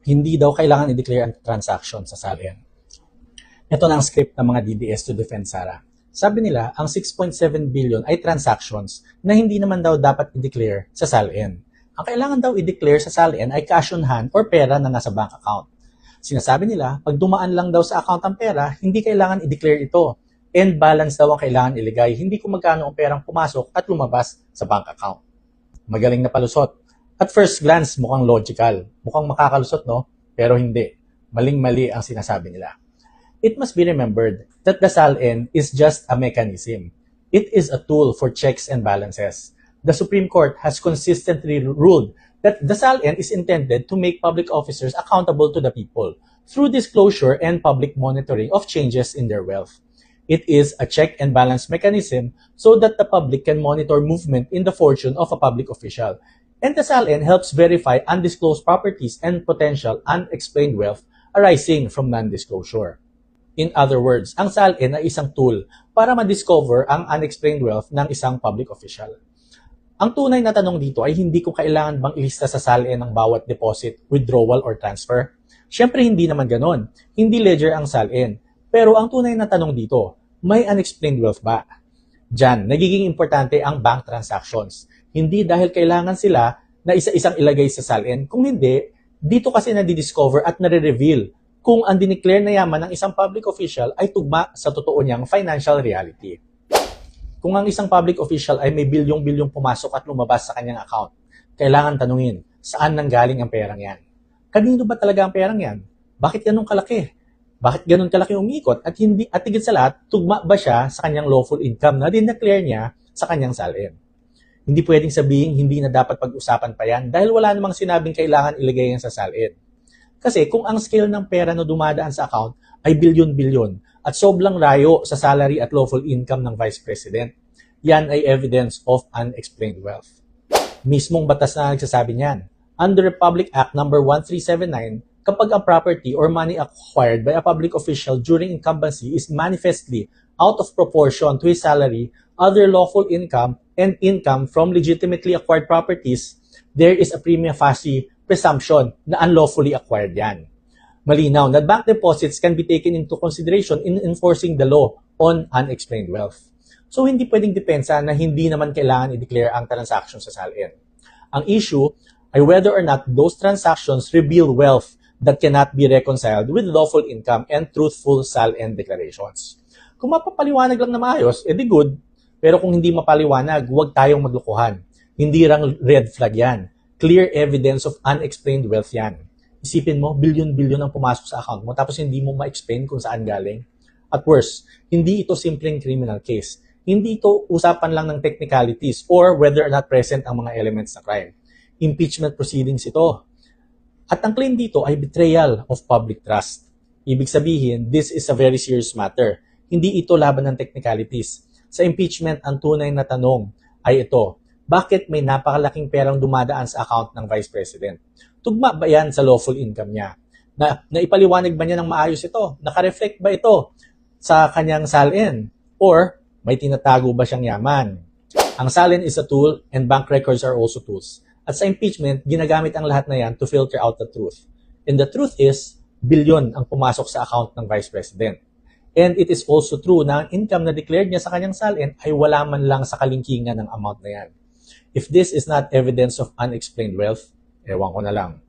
Hindi daw kailangan i-declare ang transaction sa SALN. Ito na ang script ng mga DDS to defend Sara. Sabi nila, ang 6.7 billion ay transactions na hindi naman daw dapat i-declare sa SALN. Ang kailangan daw i-declare sa SALN ay cash on hand or pera na nasa bank account. Sinasabi nila, pag dumaan lang daw sa account ang pera, hindi kailangan i-declare ito. End balance daw ang kailangan iligay, hindi kung magkano ang perang pumasok at lumabas sa bank account. Magaling na palusot. At first glance, mukhang logical. Mukhang makakalusot, no? Pero hindi. Maling-mali ang sinasabi nila. It must be remembered that the SALN is just a mechanism. It is a tool for checks and balances. The Supreme Court has consistently ruled that the SALN is intended to make public officers accountable to the people through disclosure and public monitoring of changes in their wealth. It is a check and balance mechanism so that the public can monitor movement in the fortune of a public official. And the SALN helps verify undisclosed properties and potential unexplained wealth arising from non-disclosure. In other words, ang SALN ay isang tool para ma-discover ang unexplained wealth ng isang public official. Ang tunay na tanong dito ay hindi kung kailangan bang ilista sa SALN ang bawat deposit, withdrawal, or transfer. Siyempre hindi naman ganon. Hindi ledger ang SALN. Pero ang tunay na tanong dito, may unexplained wealth ba? Diyan, nagiging importante ang bank transactions. Hindi dahil kailangan sila na isa-isang ilagay sa SALN. Kung hindi, dito kasi nadidiscover at nare-reveal kung ang dineclare na yaman ng isang public official ay tugma sa totoo niyang financial reality. Kung ang isang public official ay may bilyong-bilyong pumasok at lumabas sa kanyang account, kailangan tanungin, saan nanggaling ang perang yan? Kanino ba talaga ang perang yan? Bakit ganun kalaki? Bakit ganun kalaki umiikot? At higit sa lahat, tugma ba siya sa kanyang lawful income na dineclare niya sa kanyang SALN? Hindi pwedeng sabihin hindi na dapat pag-usapan pa yan dahil wala namang sinabing kailangan ilagay yan sa SALN. Kasi kung ang scale ng pera na dumadaan sa account ay bilyon-bilyon at sobrang layo sa salary at lawful income ng Vice President, yan ay evidence of unexplained wealth. Mismong batas na nagsasabi niyan. Under Republic Act No. 1379, kapag ang property or money acquired by a public official during incumbency is manifestly out of proportion to his salary, other lawful income, and income from legitimately acquired properties, there is a prima facie presumption na unlawfully acquired yan. Malinaw na bank deposits can be taken into consideration in enforcing the law on unexplained wealth. So hindi pwedeng depensa na hindi naman kailangan i-declare ang transaction sa SALN. Ang issue ay whether or not those transactions reveal wealth that cannot be reconciled with lawful income and truthful SALN declarations. Kung mapapaliwanag lang na maayos, edi good. Pero kung hindi mapaliwanag, huwag tayong maglukuhan. Hindi rang red flag yan. Clear evidence of unexplained wealth yan. Isipin mo, bilyon-bilyon ang pumasok sa account mo tapos hindi mo ma-explain kung saan galing. At worse, hindi ito simpleng criminal case. Hindi ito usapan lang ng technicalities or whether or not present ang mga elements ng crime. Impeachment proceedings ito. At ang claim dito ay betrayal of public trust. Ibig sabihin, this is a very serious matter. Hindi ito laban ng technicalities. Sa impeachment, ang tunay na tanong ay ito, bakit may napakalaking perang dumadaan sa account ng Vice President? Tugma ba yan sa lawful income niya? Naipaliwanag ba niya ng maayos ito? Naka-reflect ba ito sa kanyang SALN? Or may tinatago ba siyang yaman? Ang SALN is a tool and bank records are also tools. At sa impeachment, ginagamit ang lahat na yan to filter out the truth. And the truth is, bilyon ang pumasok sa account ng Vice President. And it is also true na ang income na declared niya sa kanyang SALN ay wala man lang sa kalingkingan ng amount na yan. If this is not evidence of unexplained wealth, ewan ko na lang.